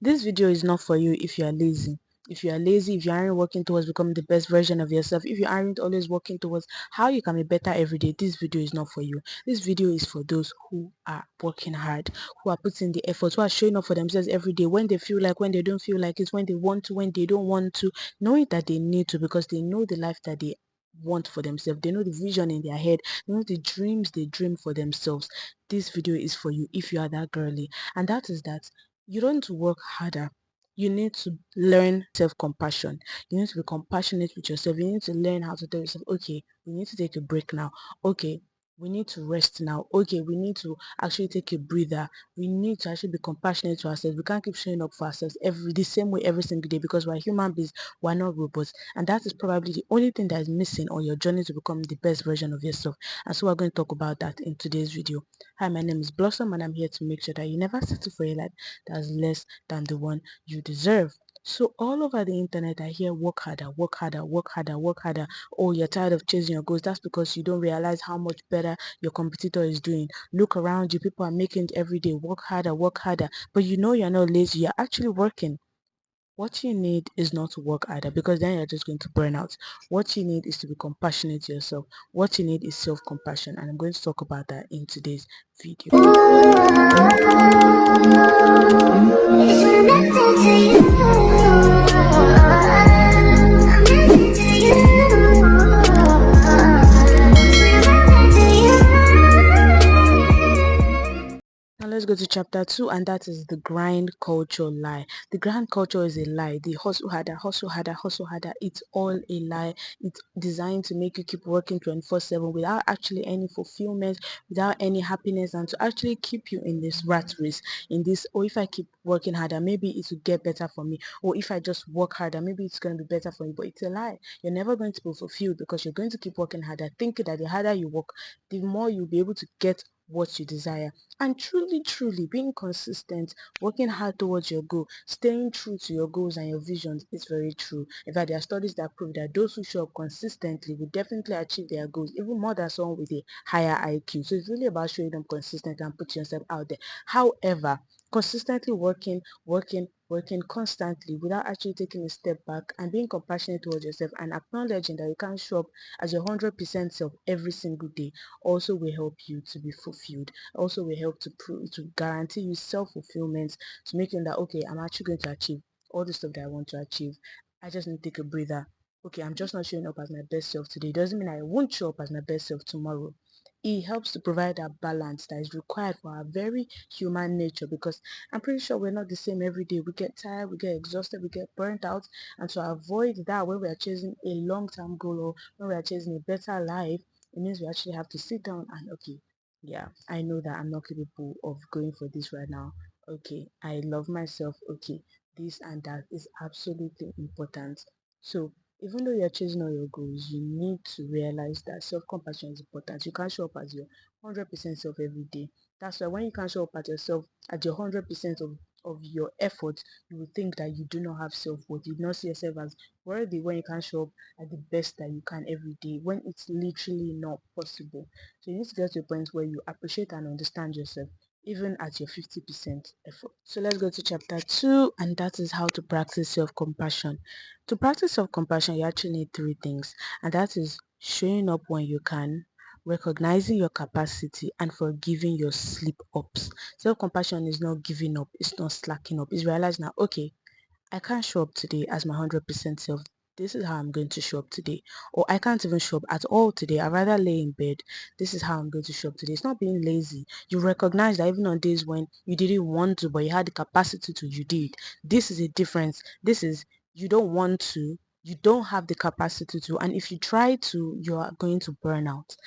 This video is not for you if you are lazy. If you are lazy, if you aren't working towards becoming the best version of yourself, if you aren't always working towards how you can be better every day, this video is not for you. This video is for those who are working hard, who are putting the effort, who are showing up for themselves every day when they feel like, when they don't feel like it, when they want to, when they don't want to, knowing that they need to because they know the life that they want for themselves. They know the vision in their head. They know the dreams they dream for themselves. This video is for you if you are that girly. And that is that you don't work harder. You need to learn self-compassion. You need to be compassionate with yourself. You need to learn how to tell yourself, okay, we need to take a break now. Okay, we need to rest now. Okay, we need to actually take a breather. We need to actually be compassionate to ourselves. We can't keep showing up for ourselves the same way every single day because we're human beings, we're not robots. And that is probably the only thing that is missing on your journey to become the best version of yourself. And so we're going to talk about that in today's video. Hi, my name is Blossom and I'm here to make sure that you never settle for a life that's less than the one you deserve. So all over the internet, I hear work harder, work harder, work harder, work harder. Oh, you're tired of chasing your goals. That's because you don't realize how much better your competitor is doing. Look around you. People are making it every day. Work harder, work harder. But you know you're not lazy. You're actually working. What you need is not to work harder because then you're just going to burn out. What you need is to be compassionate to yourself. What you need is self-compassion. And I'm going to talk about that in today's video. Now let's go to chapter 2, and that is the grind culture lie. The grind culture is a lie. The hustle harder, hustle harder, hustle harder. It's all a lie. It's designed to make you keep working 24/7 without actually any fulfillment, without any happiness, and to actually keep you in this rat race, in this, oh, if I keep working harder, maybe it will get better for me. Or if I just work harder, maybe it's going to be better for me. But it's a lie. You're never going to be fulfilled because you're going to keep working harder, thinking that the harder you work, the more you'll be able to get what you desire. And truly being consistent, working hard towards your goal, staying true to your goals and your visions is very true. In fact, there are studies that prove that those who show up consistently will definitely achieve their goals, even more than someone with a higher IQ. So it's really about showing them consistent and putting yourself out there. However, consistently working constantly without actually taking a step back and being compassionate towards yourself and acknowledging that you can't show up as your 100% self every single day also will help you to be fulfilled, also will help to guarantee you self-fulfillment, to making that, okay, I'm actually going to achieve all the stuff that I want to achieve. I just need to take a breather. Okay, I'm just not showing up as my best self today. It doesn't mean I won't show up as my best self tomorrow. It helps to provide that balance that is required for our very human nature, because I'm pretty sure we're not the same every day. We get tired, we get exhausted, we get burnt out. And to avoid that, when we are chasing a long-term goal or when we are chasing a better life, it means we actually have to sit down and, okay, yeah, I know that I'm not capable of going for this right now. Okay, I love myself. Okay, this and that is absolutely important. So even though you're chasing all your goals, you need to realize that self-compassion is important. You can't show up as your 100% self every day. That's why when you can't show up at yourself at your 100% of your effort, you will think that you do not have self-worth. You do not see yourself as worthy when you can't show up at the best that you can every day, when it's literally not possible. So you need to get to a point where you appreciate and understand yourself, even at your 50% effort. So let's go to chapter 2, and that is how to practice self-compassion. To practice self-compassion, you actually need three things, and that is showing up when you can, recognizing your capacity, and forgiving your slip-ups. Self-compassion is not giving up, it's not slacking up, it's realizing that, okay, I can't show up today as my 100% self. This is how I'm going to show up today. Or I can't even show up at all today. I'd rather lay in bed. This is how I'm going to show up today. It's not being lazy. You recognize that even on days when you didn't want to, but you had the capacity to, you did. This is a difference. This is, you don't want to, you don't have the capacity to. And if you try to, you are going to burn out.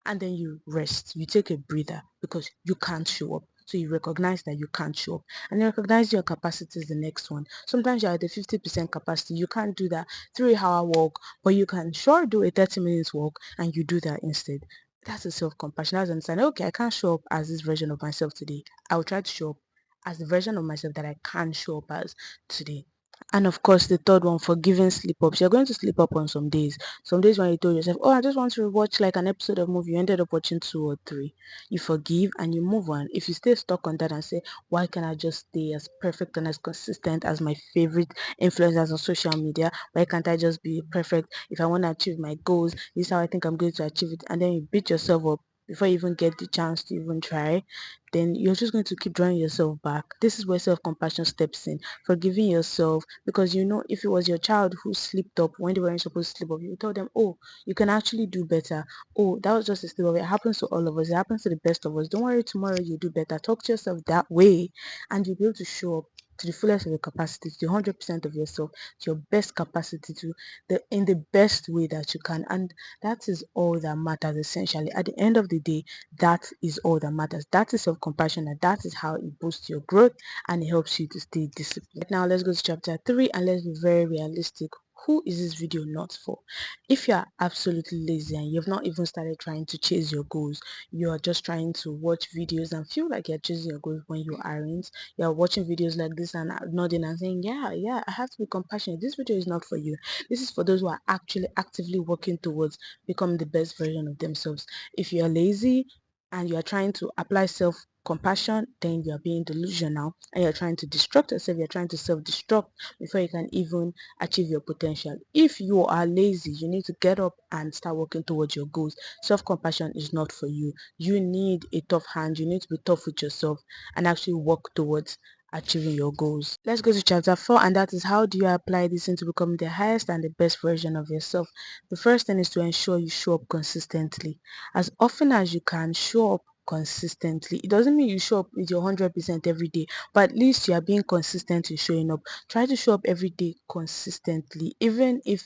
And then you rest. You take a breather because you can't show up. So you recognize that you can't show up, and you recognize your capacity is the next one. Sometimes you're at the 50% capacity. You can't do that 3-hour walk, but you can sure do a 30 minutes walk, and you do that instead. That's a self-compassion. That's understanding, okay, I can't show up as this version of myself today. I will try to show up as the version of myself that I can show up as today. And of course, the third one, forgiving slip ups. You're going to slip up on some days. Some days when you told yourself, oh, I just want to watch like an episode of movie, you ended up watching two or three. You forgive and you move on. If you stay stuck on that and say, why can't I just stay as perfect and as consistent as my favorite influencers on social media? Why can't I just be perfect? If I want to achieve my goals, this is how I think I'm going to achieve it. And then you beat yourself up before you even get the chance to even try, then you're just going to keep drawing yourself back. This is where self-compassion steps in, forgiving yourself, because you know if it was your child who slipped up when they weren't supposed to slip up, you tell them, oh, you can actually do better. Oh, that was just a slip up. It happens to all of us. It happens to the best of us. Don't worry, tomorrow you do better. Talk to yourself that way, and you'll be able to show up to the fullest of your capacity, to the 100% of yourself, to your best capacity, to the in the best way that you can. And that is all that matters essentially. At the end of the day, that is all that matters. That is self-compassion, and that is how it boosts your growth and it helps you to stay disciplined. Now let's go to chapter 3 and let's be very realistic. Who is this video not for? If you are absolutely lazy and you've not even started trying to chase your goals, you are just trying to watch videos and feel like you're chasing your goals when you aren't. You're watching videos like this and nodding and saying, yeah, I have to be compassionate. This video is not for you. This is for those who are actually actively working towards becoming the best version of themselves. If you're lazy and you are trying to apply self-compassion, then you're being delusional and you're trying to destruct yourself. You're trying to self-destruct before you can even achieve your potential. If you are lazy, you need to get up and start working towards your goals. Self-compassion is not for you. You need a tough hand. You need to be tough with yourself and actually work towards achieving your goals. Let's go to chapter 4, and that is, how do you apply this into becoming the highest and the best version of yourself? The first thing is to ensure you show up consistently. As often as you can, show up consistently. It doesn't mean you show up with your 100% every day, but at least you are being consistent in showing up. Try to show up every day consistently, even if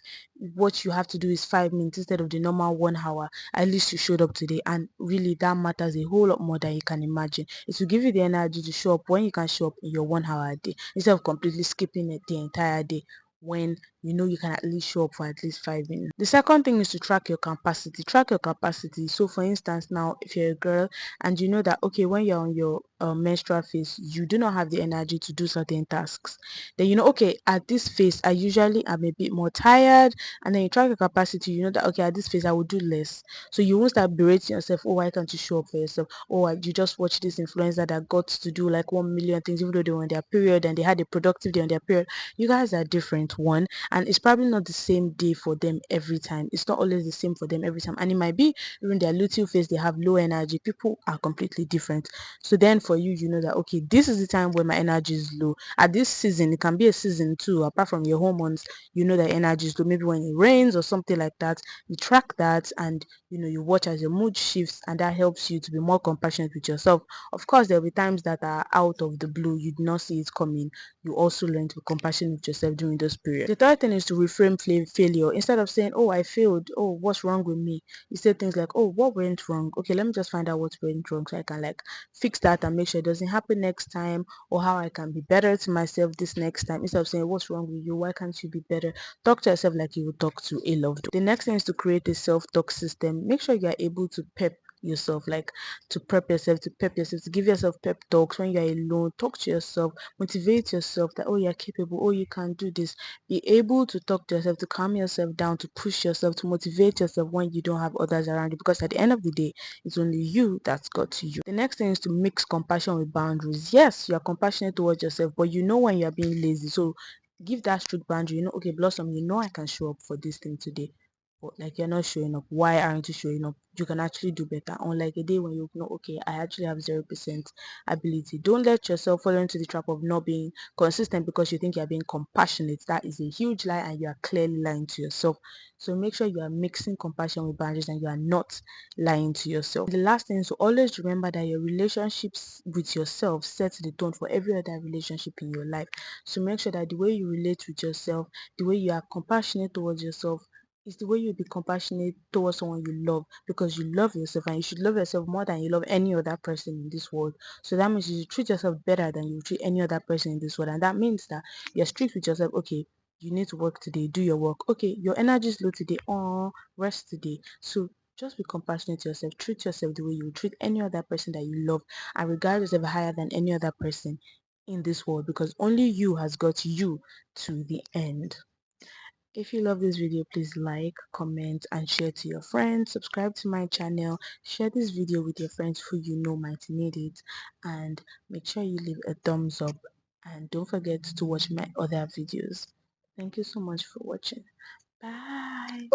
what you have to do is 5 minutes instead of the normal 1 hour. At least you showed up today, and really that matters a whole lot more than you can imagine. It will give you the energy to show up when you can show up in your 1 hour a day instead of completely skipping it the entire day, when you know you can at least show up for at least 5 minutes. The second thing is to track your capacity. Track your capacity. So for instance, now if you're a girl and you know that, okay, when you're on your menstrual phase, you do not have the energy to do certain tasks, then you know, okay, at this phase I usually am a bit more tired, and then you track your capacity. You know that, okay, at this phase I will do less, so you won't start berating yourself, oh, why can't you show up for yourself? Oh, you just watch this influencer that got to do like 1 million things even though they were on their period and they had a productive day on their period. You guys are different, one, and it's probably not the same day for them every time. It's not always the same for them every time, and it might be during their luteal phase they have low energy. People are completely different. So then for you, you know that, okay, this is the time where my energy is low. At this season, it can be a season too, apart from your hormones, you know that energy is low. Maybe when it rains or something like that, you track that, and you know, you watch as your mood shifts, and that helps you to be more compassionate with yourself. Of course, there'll be times that are out of the blue, you do not see it coming. You also learn to be compassionate with yourself during those periods. The third thing is to reframe failure. Instead of saying, oh, I failed, oh, what's wrong with me, you say things like, oh, what went wrong? Okay, let me just find out what went wrong so I can like fix that and make sure it doesn't happen next time, or how I can be better to myself this next time. Instead of saying, what's wrong with you, why can't you be better, talk to yourself like you would talk to a loved one. The next thing is to create a self-talk system. Make sure you are able to yourself, like to pep yourself, to give yourself pep talks when you're alone. Talk to yourself, motivate yourself that, oh, you're capable, oh, you can do this. Be able to talk to yourself, to calm yourself down, to push yourself, to motivate yourself when you don't have others around you, because at the end of the day, it's only you that's got to you. The next thing is to mix compassion with boundaries. Yes, you are compassionate towards yourself, but you know when you are being lazy. So give that strict boundary. You know, okay, Blossom, you know I can show up for this thing today, but like you're not showing up. Why aren't you showing up? You can actually do better. Unlike a day when you know, okay, I actually have 0% ability. Don't let yourself fall into the trap of not being consistent because you think you're being compassionate. That is a huge lie, and you are clearly lying to yourself. So make sure you are mixing compassion with boundaries and you are not lying to yourself. The last thing is to always remember that your relationships with yourself sets the tone for every other relationship in your life. So make sure that the way you relate with yourself, the way you are compassionate towards yourself, is the way you be compassionate towards someone you love, because you love yourself, and you should love yourself more than you love any other person in this world. So that means you should treat yourself better than you treat any other person in this world, and that means that you're strict with yourself. Okay, you need to work today, do your work. Okay, your energy is low today, oh, rest today. So just be compassionate to yourself, treat yourself the way you would treat any other person that you love, and regard yourself higher than any other person. in this world, because only you has got you to the end. If you love this video, please like, comment, and share to your friends. Subscribe to my channel. Share this video with your friends who you know might need it. And make sure you leave a thumbs up. And don't forget to watch my other videos. Thank you so much for watching. Bye.